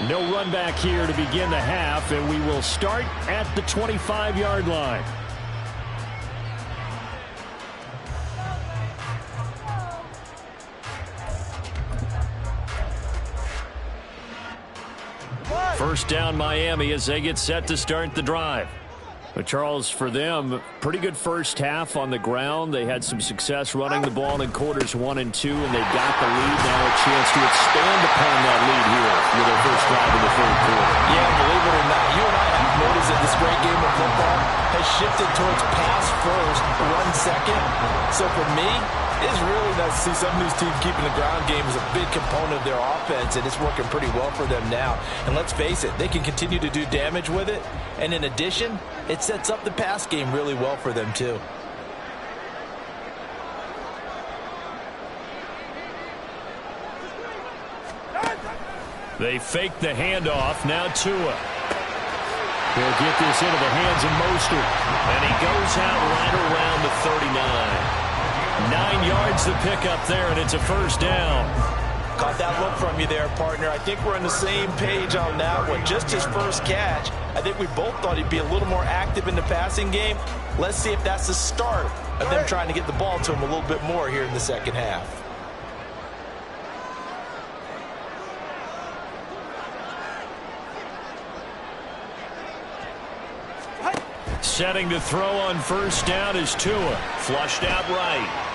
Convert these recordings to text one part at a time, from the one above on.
No run back here to begin the half, and we will start at the 25-yard line. First down Miami as they get set to start the drive. But Charles, for them, pretty good first half on the ground. They had some success running the ball in quarters 1 and 2, and they got the lead. Now a chance to expand upon that lead here with their first drive in the third quarter. Yeah, believe it or not, you and I have noticed that this great game of football has shifted towards pass first, run second. So for me, it's really nice to see some of these teams keeping the ground game as a big component of their offense, and it's working pretty well for them now. And let's face it, they can continue to do damage with it. And in addition, it sets up the pass game really well for them too. They fake the handoff. Now Tua. He'll get this into the hands of Mostert. And he goes out right around the 39. 9 yards to pick up there, and it's a first down. Caught that look from you there, partner. I think we're on the same page on that one. Just his first catch. I think we both thought he'd be a little more active in the passing game. Let's see if that's the start of them trying to get the ball to him a little bit more here in the second half. Setting to throw on first down is Tua. Flushed out right.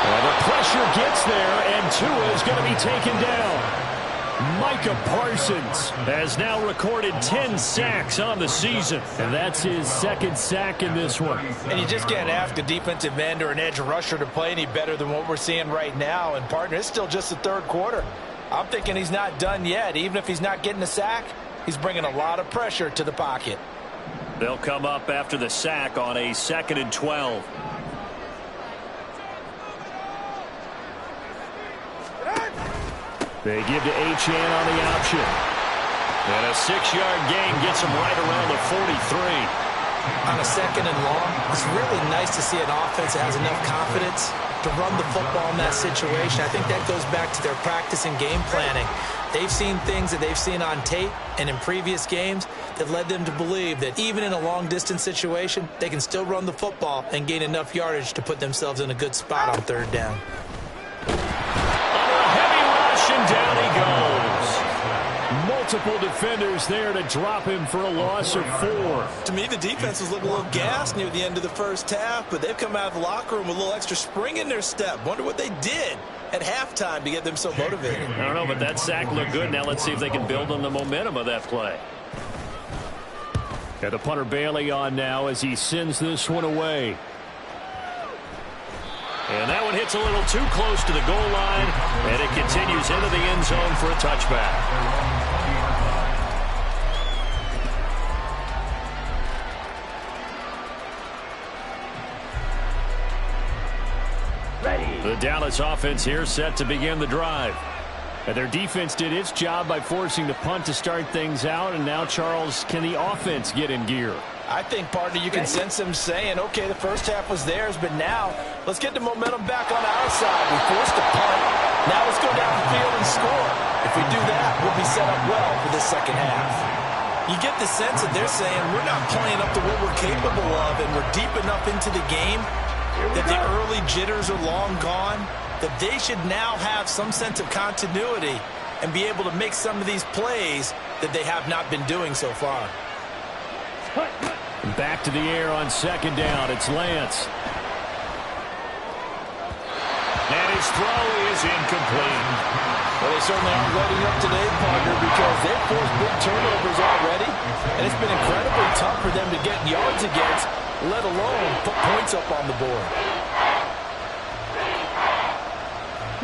Well, the pressure gets there, and Tua is going to be taken down. Micah Parsons has now recorded 10 sacks on the season, and that's his second sack in this one. And you just can't ask a defensive end or an edge rusher to play any better than what we're seeing right now. And, partner, it's still just the third quarter. I'm thinking he's not done yet. Even if he's not getting a sack, he's bringing a lot of pressure to the pocket. They'll come up after the sack on a 2nd and 12. They give to Achane on the option. And a 6-yard gain gets him right around the 43. On a 2nd and long, it's really nice to see an offense that has enough confidence to run the football in that situation. I think that goes back to their practice and game planning. They've seen things that they've seen on tape and in previous games that led them to believe that even in a long-distance situation, they can still run the football and gain enough yardage to put themselves in a good spot on third down. Under a heavy rush, and down he goes. Multiple defenders there to drop him for a loss of 4. To me, the defense was looking a little gassed near the end of the first half, but they've come out of the locker room with a little extra spring in their step. Wonder what they did at halftime to get them so motivated. I don't know, but that sack looked good. Now let's see if they can build on the momentum of that play. Got the punter Bailey on now as he sends this one away. And that one hits a little too close to the goal line, and it continues into the end zone for a touchback. The Dallas offense here set to begin the drive. And their defense did its job by forcing the punt to start things out. And now, Charles, can the offense get in gear? I think, partner, you can sense them saying, okay, the first half was theirs, but now let's get the momentum back on our side. We forced a punt. Now let's go down the field and score. If we do that, we'll be set up well for this second half. You get the sense that they're saying we're not playing up to what we're capable of, and we're deep enough into the game that the early jitters are long gone, that they should now have some sense of continuity and be able to make some of these plays that they have not been doing so far. Back to the air on second down. It's Lance. And his throw is incomplete. Well, they certainly aren't letting up today, partner, because they've forced big turnovers already, and it's been incredibly tough for them to get yards against, let alone put points up on the board.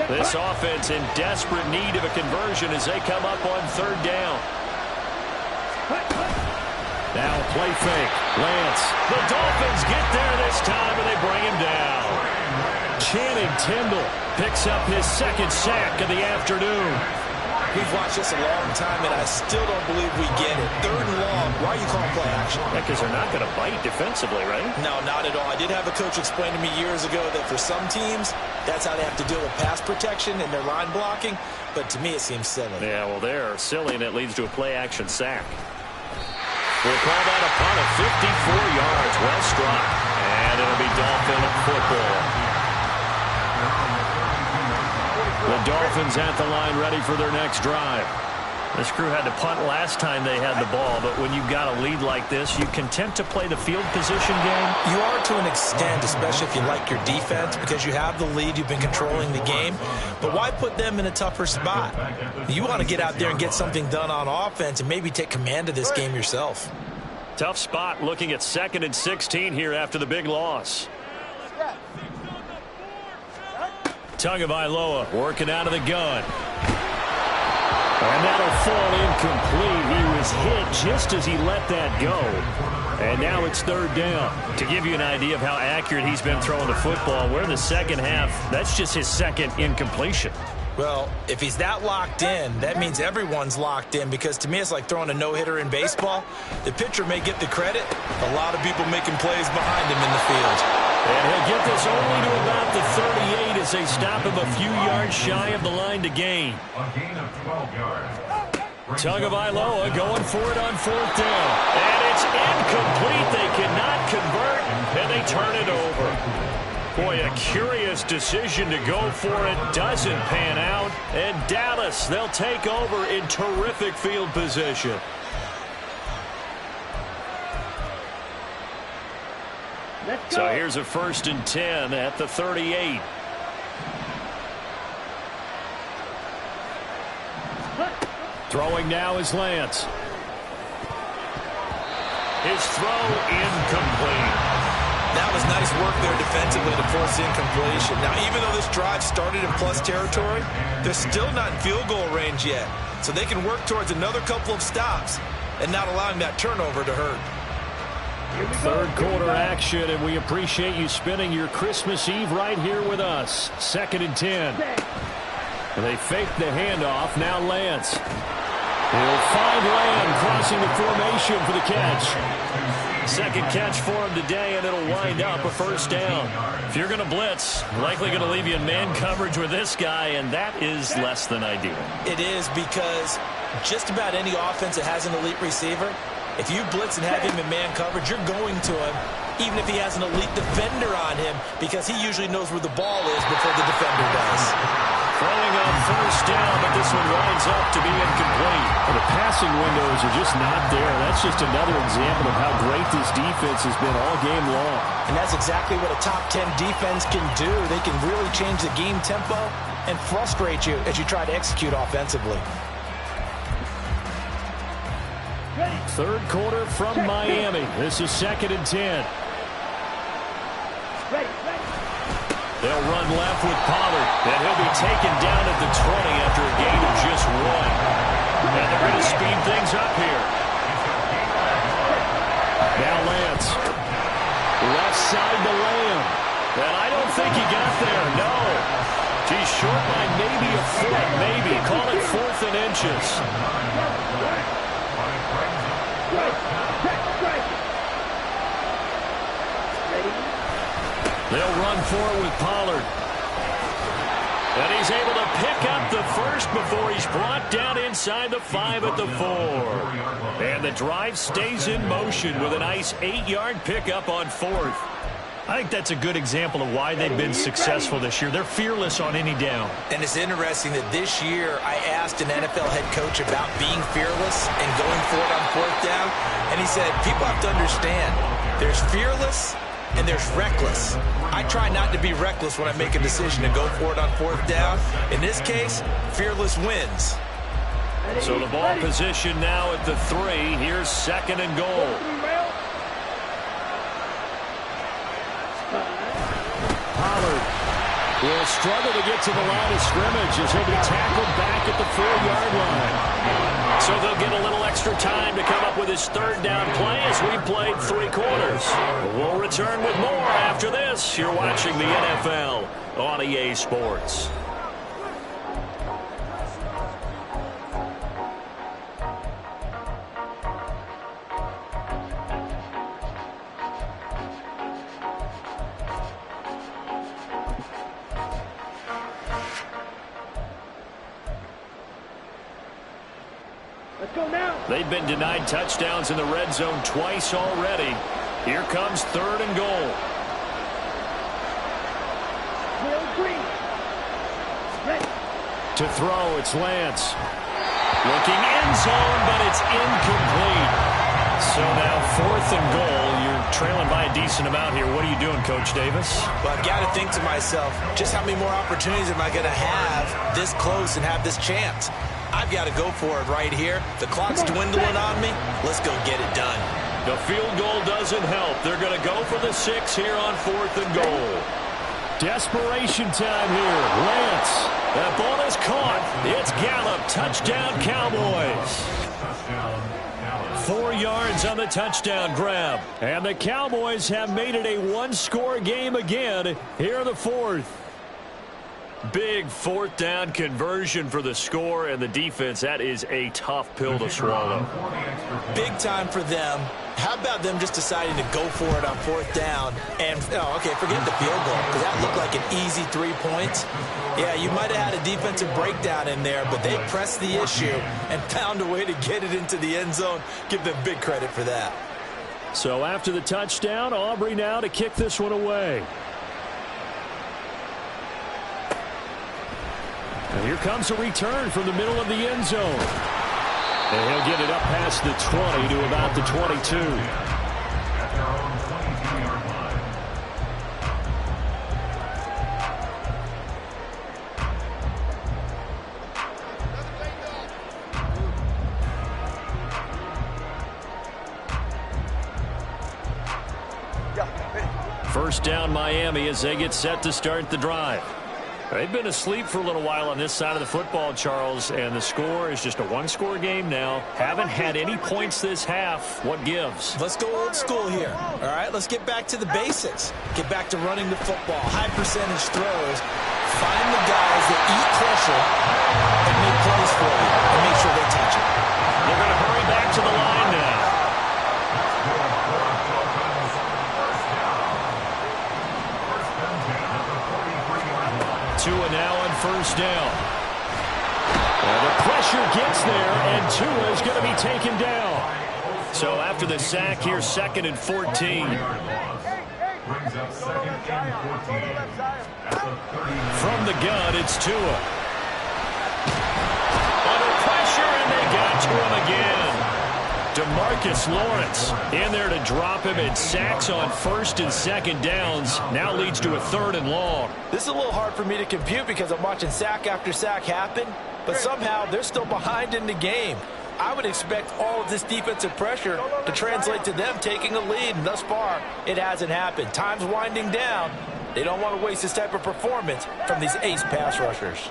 This offense in desperate need of a conversion as they come up on third down. Now a play fake. Lance. The Dolphins get there this time, and they bring him down. Channing Tindall picks up his second sack of the afternoon. We've watched this a long time, and I still don't believe we get it. 3rd and long. Why are you calling play action? Yeah, because they're not going to bite defensively, right? No, not at all. I did have a coach explain to me years ago that for some teams, that's how they have to deal with pass protection and their line blocking. But to me, it seems silly. Yeah, well, they're silly, and it leads to a play-action sack. We'll call that a punt of 54 yards. Well struck. And it'll be Dolphin football. The Dolphins at the line ready for their next drive. This crew had to punt last time they had the ball, but when you've got a lead like this, you content to play the field position game? You are to an extent, especially if you like your defense, because you have the lead, you've been controlling the game. But why put them in a tougher spot? You want to get out there and get something done on offense and maybe take command of this game yourself. Tough spot looking at 2nd and 16 here after the big loss. Tagovailoa working out of the gun. And that'll fall incomplete. He was hit just as he let that go. And now it's 3rd down. To give you an idea of how accurate he's been throwing the football, we're in the second half. That's just his 2nd incompletion. Well, if he's that locked in, that means everyone's locked in, because to me it's like throwing a no-hitter in baseball. The pitcher may get the credit. A lot of people making plays behind him in the field. And he'll get this only to about the 38 as they stop him a few yards shy of the line to gain. A gain of 12 yards. Tagovailoa going for it on 4th down. And it's incomplete. They cannot convert, and they turn it over. Boy, a curious decision to go for it. Doesn't pan out. And Dallas, they'll take over in terrific field position. So here's a 1st and 10 at the 38. Throwing now is Lance. His throw incomplete. That was nice work there defensively to force the incompletion. Now, even though this drive started in plus territory, they're still not in field goal range yet. So they can work towards another couple of stops and not allowing that turnover to hurt. 3rd quarter action, and we appreciate you spending your Christmas Eve right here with us. 2nd and 10. They fake the handoff. Now Lance. He'll find Lamb crossing the formation for the catch. 2nd catch for him today, and it'll wind up a 1st down. If you're going to blitz, likely going to leave you in man coverage with this guy, and that is less than ideal. It is, because just about any offense that has an elite receiver, if you blitz and have him in man coverage, you're going to him, even if he has an elite defender on him, because he usually knows where the ball is before the defender does. Throwing on 1st down, but this one winds up to be incomplete. Well, the passing windows are just not there. That's just another example of how great this defense has been all game long. And that's exactly what a top 10 defense can do. They can really change the game tempo and frustrate you as you try to execute offensively. 3rd quarter from Miami. This is 2nd and 10. They'll run left with Pollard, and he'll be taken down at the 20 after a gain of just 1. And they're going to speed things up here. Now Lance. Left side to Lamb. And I don't think he got there, no. He's short by maybe a foot, maybe. Call it 4th and inches. They'll run for it with Pollard. And he's able to pick up the 1st before he's brought down inside the 5 at the 4. And the drive stays in motion with a nice 8-yard pickup on 4th. I think that's a good example of why they've been successful this year. They're fearless on any down. And it's interesting that this year I asked an NFL head coach about being fearless and going for it on 4th down. And he said, people have to understand, there's fearless and there's reckless. I try not to be reckless when I make a decision to go for it on 4th down. In this case, fearless wins. So the ball position now at the 3. Here's 2nd and goal. Pollard will struggle to get to the line of scrimmage as he'll be tackled back at the 4-yard line. So they'll get a little extra time to come up with his 3rd down play as we played 3 quarters. We'll return with more after this. You're watching the NFL on EA Sports. They've been denied touchdowns in the red zone twice already. Here comes 3rd and goal. To throw, it's Lance. Looking end zone, but it's incomplete. So now 4th and goal. You're trailing by a decent amount here. What are you doing, Coach Davis? Well, I've got to think to myself, just how many more opportunities am I going to have this close and have this chance? I've got to go for it right here. The clock's dwindling on me. Let's go get it done. The field goal doesn't help. They're going to go for the 6 here on 4th and goal. Desperation time here. Lance. That ball is caught. It's Gallup. Touchdown, Cowboys. 4 yards on the touchdown grab. And the Cowboys have made it a one-score game again here in the 4th. Big 4th down conversion for the score, and the defense, that is a tough pill to swallow. Big time for them. How about them just deciding to go for it on 4th down? And, okay, forget the field goal, because that looked like an easy 3 points. Yeah, you might have had a defensive breakdown in there, but they pressed the issue and found a way to get it into the end zone. Give them big credit for that. So after the touchdown, Aubrey now to kick this one away. And here comes a return from the middle of the end zone. And he'll get it up past the 20 to about the 22. At their own 22-yard line. First down, Miami, as they get set to start the drive. They've been asleep for a little while on this side of the football, Charles, and the score is just a one-score game now. Haven't had any points this half. What gives? Let's go old school here. All right, let's get back to the basics. Get back to running the football, high percentage throws. Find the guys that eat pressure and make plays for you and make sure they touch it. They're going to hurry back to the line now. Tua now on first down. And the pressure gets there, and Tua is going to be taken down. So after the sack here, 2nd and 14. Brings up 2nd and 14. At the 30. From the gun, it's Tua. Under pressure, and they got to him again. DeMarcus Lawrence in there to drop him, and sacks on 1st and 2nd downs now leads to a 3rd and long. This is a little hard for me to compute because I'm watching sack after sack happen, but somehow they're still behind in the game. I would expect all of this defensive pressure to translate to them taking a lead, and thus far it hasn't happened. Time's winding down. They don't want to waste this type of performance from these ace pass rushers.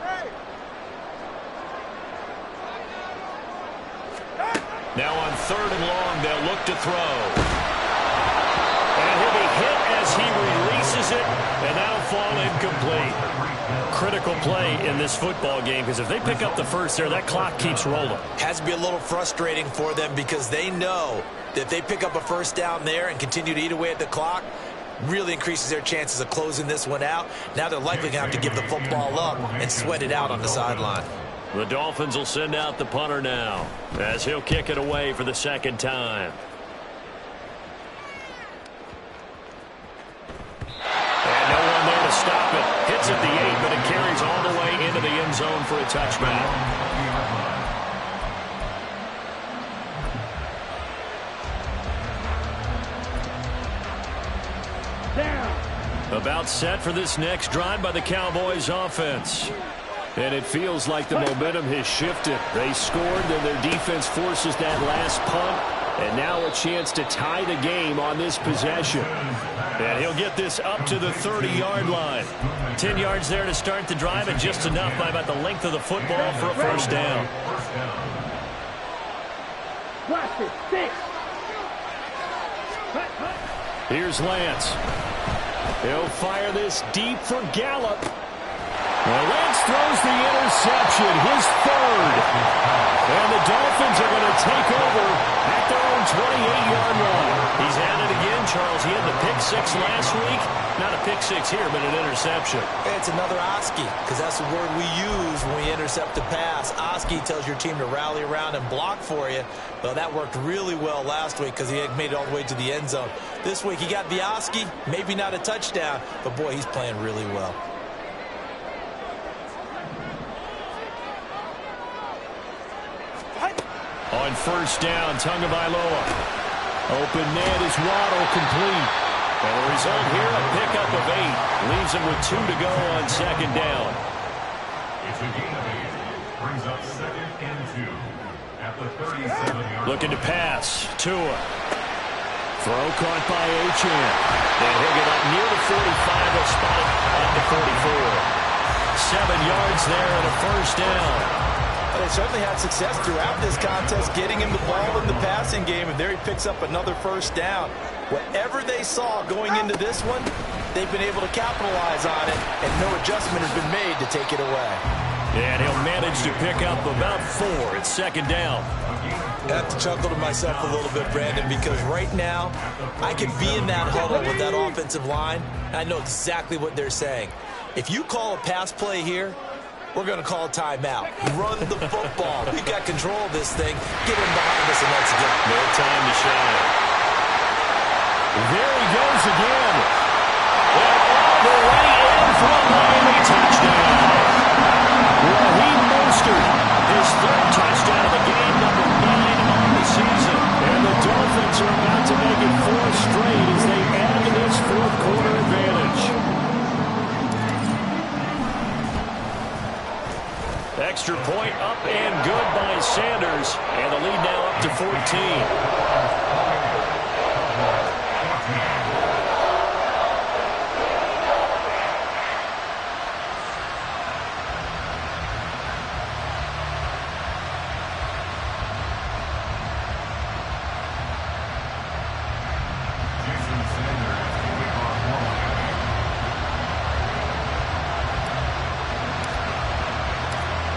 Now on 3rd and long, they'll look to throw. And he'll be hit as he releases it, and that'll fall incomplete. Critical play in this football game, because if they pick up the first there, that clock keeps rolling. Has to be a little frustrating for them because they know that if they pick up a first down there and continue to eat away at the clock, really increases their chances of closing this one out. Now they're likely going to have to give the football up and sweat it out on the sideline. The Dolphins will send out the punter now as he'll kick it away for the 2nd time. And no one there to stop it. Hits at the 8, but it carries all the way into the end zone for a touchback. About set for this next drive by the Cowboys offense. And it feels like the momentum has shifted. They scored, then their defense forces that last punt. And now a chance to tie the game on this possession. And he'll get this up to the 30-yard line. 10 yards there to start the drive, and just enough by about the length of the football for a first down. Here's Lance. He'll fire this deep for Gallup. Well, Lance throws the interception, his 3rd. And the Dolphins are going to take over at their own 28-yard line. He's at it again, Charles. He had the pick 6 last week. Not a pick six here, but an interception. It's another Oski, because that's the word we use when we intercept a pass. Oski tells your team to rally around and block for you. Well, that worked really well last week because he had made it all the way to the end zone. This week he got the Oski, maybe not a touchdown, but boy, he's playing really well. On first down, Tagovailoa. Open man is Waddle, complete. And the result here, a pickup of 8. Leaves him with 2 to go on second down. It's a gain of 8. Brings up 2nd and 2 at the 37-yard. Looking to pass. Tua. Throw caught by Achane. And he'll get up near the 45. They'll spot it at the 44. 7 yards there and a first down. They certainly had success throughout this contest, getting him the ball in the passing game, and there he picks up another first down. Whatever they saw going into this one, they've been able to capitalize on it, and no adjustment has been made to take it away. And he'll manage to pick up about 4 at second down. I have to chuckle to myself a little bit, Brandon, because right now I can be in that huddle with that offensive line, and I know exactly what they're saying. If you call a pass play here, we're going to call a timeout. Run the football. We've got control of this thing. Get him behind us and let's go. No time to shine. There he goes again. And all the way in for a Miami touchdown. Raheem Mostert, his 3rd touchdown of the game, number 9 on the season. And the Dolphins are about to make it 4 straight as they add to this 4th quarter advantage. Extra point up and good by Sanders. And the lead now up to 14.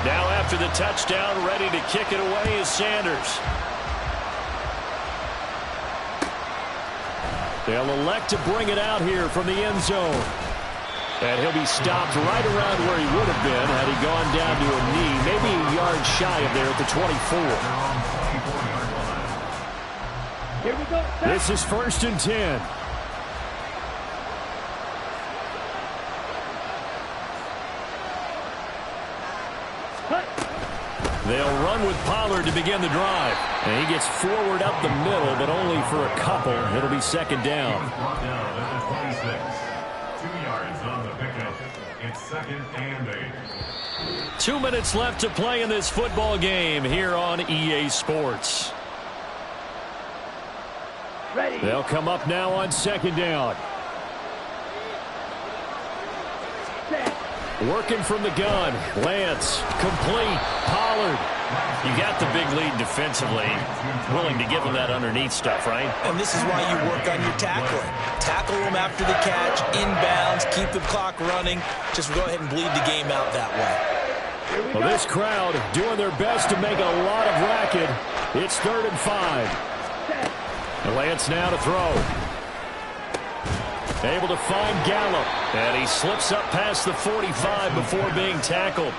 Now after the touchdown, ready to kick it away is Sanders. They'll elect to bring it out here from the end zone. And he'll be stopped right around where he would have been had he gone down to a knee, maybe a yard shy of there at the 24. Here we go. This is 1st and 10. They'll run with Pollard to begin the drive. And he gets forward up the middle, but only for a couple. It'll be second down. Brought down at the 26. 2 yards on the pickup. It's 2nd and 8. 2 minutes left to play in this football game here on EA Sports. Ready. They'll come up now on second down. Working from the gun. Lance, complete. Pollard. You got the big lead defensively. Willing to give him that underneath stuff, right? And this is why you work on your tackling. Tackle them after the catch, inbounds, keep the clock running. Just go ahead and bleed the game out that way. Well, this crowd doing their best to make a lot of racket. It's 3rd and 5. And Lance now to throw. Able to find Gallup. And he slips up past the 45 before being tackled.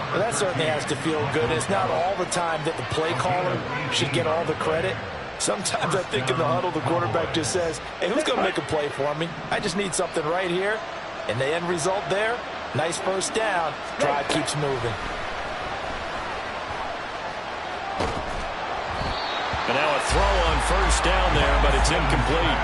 Well, that certainly has to feel good. It's not all the time that the play caller should get all the credit. Sometimes I think in the huddle, the quarterback just says, hey, who's going to make a play for me? I just need something right here. And the end result there, nice first down. Drive keeps moving. And now a throw on first down there, but it's incomplete.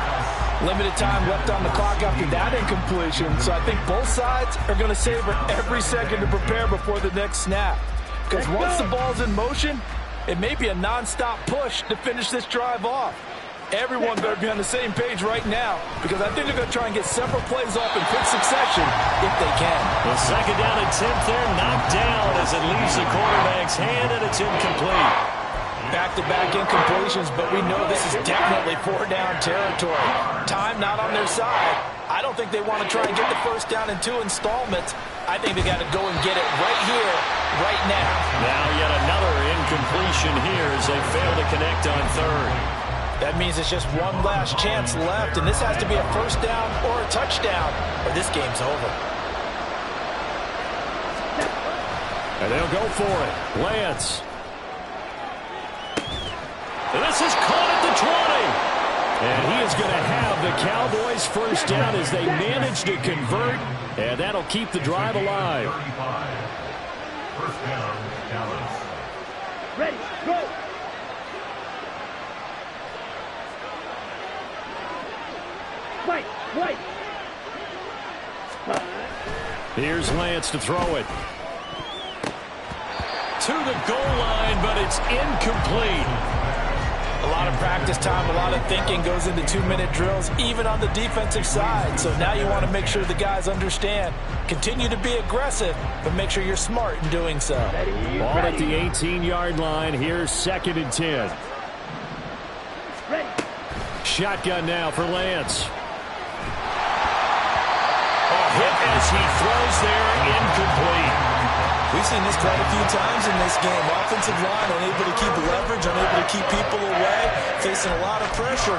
Limited time left on the clock after that incompletion, so I think both sides are going to savor every second to prepare before the next snap. Because once the ball's in motion, it may be a nonstop push to finish this drive off. Everyone better be on the same page right now, because I think they're going to try and get several plays off in quick succession if they can. The second down and 10th there, knocked down as it leaves the quarterback's hand, and it's incomplete. Back-to-back incompletions, but we know this is definitely 4-down territory. Time not on their side. I don't think they want to try and get the first down in 2 installments. I think they got to go and get it right here, right now. Now yet another incompletion here as they fail to connect on 3rd. That means it's just one last chance left, and this has to be a first down or a touchdown, or this game's over. And they'll go for it. Lance. And this is caught at the 20. And he is going to have the Cowboys first down as they manage to convert, and that'll keep the drive alive. 35. First down, Dallas. Ready, go! Wait! Here's Lance to throw it. To the goal line, but it's incomplete. A lot of practice time, a lot of thinking goes into 2-minute drills, even on the defensive side. So now you want to make sure the guys understand. Continue to be aggressive, but make sure you're smart in doing so. Ball at the 18-yard line. Here's 2nd and 10. Ready. Shotgun now for Lance. Hit as he throws there, incomplete. We've seen this quite a few times in this game. Offensive line unable to keep leverage, unable to keep people away, facing a lot of pressure.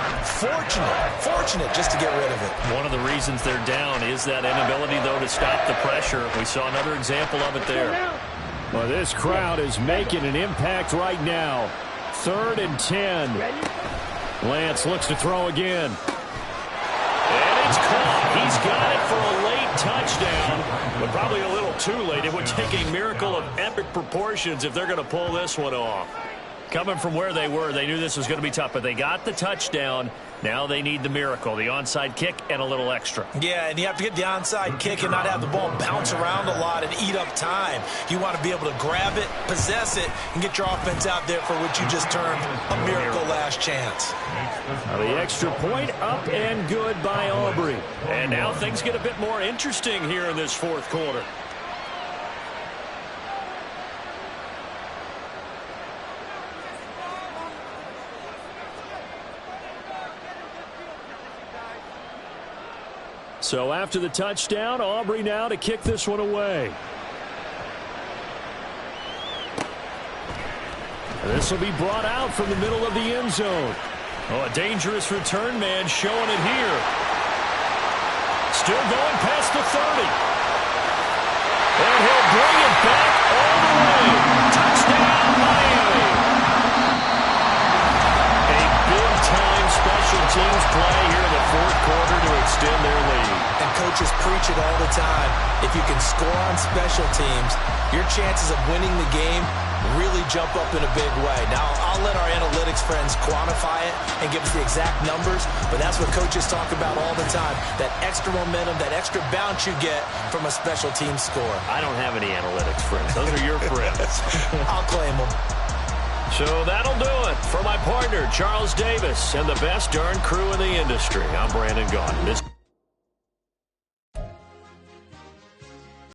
Fortunate just to get rid of it. One of the reasons they're down is that inability, though, to stop the pressure. We saw another example of it there. Well, this crowd is making an impact right now. 3rd and 10. Lance looks to throw again. And it's caught. He's got it for a late touchdown, but probably a little too late. It would take a miracle of epic proportions if they're going to pull this one off. Coming from where they were, they knew this was going to be tough, but they got the touchdown. Now they need the miracle, the onside kick and a little extra. Yeah, and you have to get the onside kick and not have the ball bounce around a lot and eat up time. You want to be able to grab it, possess it, and get your offense out there for what you just termed a miracle last chance. The extra point up and good by Aubrey. And now things get a bit more interesting here in this 4th quarter. So after the touchdown, Aubrey now to kick this one away. This will be brought out from the middle of the end zone. Oh, a dangerous return man showing it here. Still going past the 30. And he'll bring it back all the way. Touchdown, Miami. A big-time special teams play here in the 4th quarter to extend their lead. And coaches preach it all the time. If you can score on special teams, your chances of winning the game really jump up in a big way. Now, I'll let our analytics friends quantify it and give us the exact numbers, but that's what coaches talk about all the time, that extra momentum, that extra bounce you get from a special team score. I don't have any analytics friends. Those are your friends. I'll claim them. So that'll do it for my partner, Charles Davis, and the best darn crew in the industry. I'm Brandon Gaudin.